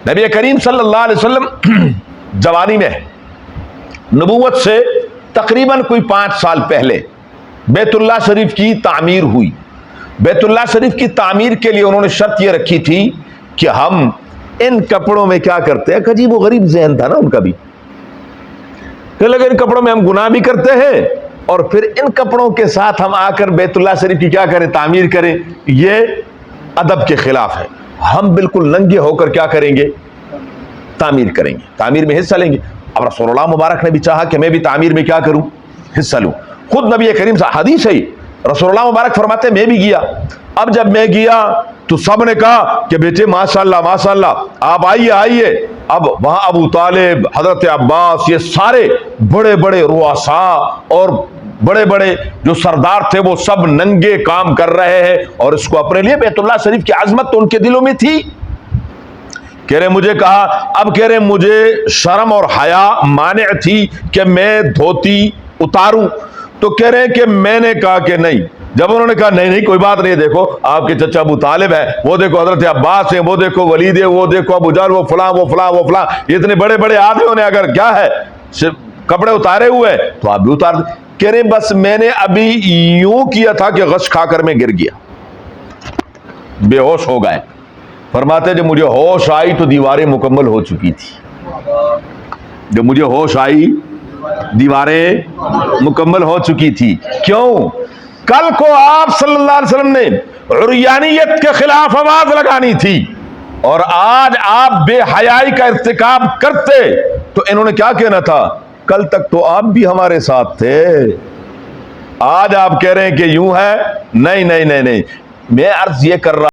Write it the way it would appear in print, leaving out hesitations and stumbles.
نبی کریم صلی اللہ علیہ وسلم جوانی میں نبوت سے تقریباً کوئی 5 سال پہلے بیت اللہ شریف کی تعمیر ہوئی. بیت اللہ شریف کی تعمیر کے لیے انہوں نے شرط یہ رکھی تھی کہ ہم ان کپڑوں میں کیا کرتے ہیں. عجیب و غریب ذہن تھا نا ان کا بھی, کہ لگے ان کپڑوں میں ہم گناہ بھی کرتے ہیں اور پھر ان کپڑوں کے ساتھ ہم آ کر بیت اللہ شریف کی کیا کریں, تعمیر کریں. یہ ادب کے خلاف ہے. ہم بالکل ننگے ہو کر کیا کریں گے, تعمیر کریں گے, تعمیر میں حصہ لیں گے. اب رسول اللہ مبارک نے بھی چاہا کہ میں بھی تعمیر میں کیا کروں, حصہ لوں. خود نبی کریم صلی حدیث ہے, رسول اللہ مبارک فرماتے ہیں میں بھی گیا. اب جب میں گیا تو سب نے کہا کہ بیٹے ماشاءاللہ ماشاءاللہ آپ آئیے آئیے. اب وہاں ابو طالب, حضرت عباس, یہ سارے بڑے بڑے رؤساء اور بڑے بڑے جو سردار تھے وہ سب ننگے کام کر رہے ہیں اور اس کو اپنے لیے بیت اللہ شریف کی عظمت تو ان کے دلوں میں تھی. کہہ رہے مجھے کہا, اب کہہ رہے مجھے شرم اور حیا مانع تھی کہ میں دھوتی اتاروں. تو کہہ رہے کہ میں نے کہا کہ نہیں. جب انہوں نے کہا نہیں نہیں کوئی بات نہیں, دیکھو آپ کے چچا ابو طالب ہے, وہ دیکھو حضرت عباس ہیں, وہ دیکھو ولید ہے, وہ دیکھو ابو جہل, وہ فلاں وہ فلاں وہ فلاں, اتنے بڑے بڑے آدمیوں نے اگر کیا ہے کپڑے اتارے ہوئے تو آپ بھی اتار دیں. کہہ رہے بس میں نے ابھی یوں کیا تھا کہ غش کھا کر میں گر گیا, بے ہوش ہو گئے. فرماتے جب مجھے ہوش آئی تو دیواریں مکمل ہو چکی تھی. جب مجھے ہوش آئی دیواریں مکمل ہو چکی تھی. کیوں؟ کل کو آپ صلی اللہ علیہ وسلم نے عریانیت کے خلاف آواز لگانی تھی اور آج آپ بے حیائی کا ارتکاب کرتے تو انہوں نے کیا کہنا تھا, کل تک تو آپ بھی ہمارے ساتھ تھے, آج آپ کہہ رہے ہیں کہ یوں ہے. نہیں نہیں نہیں نہیں, میں عرض یہ کر رہا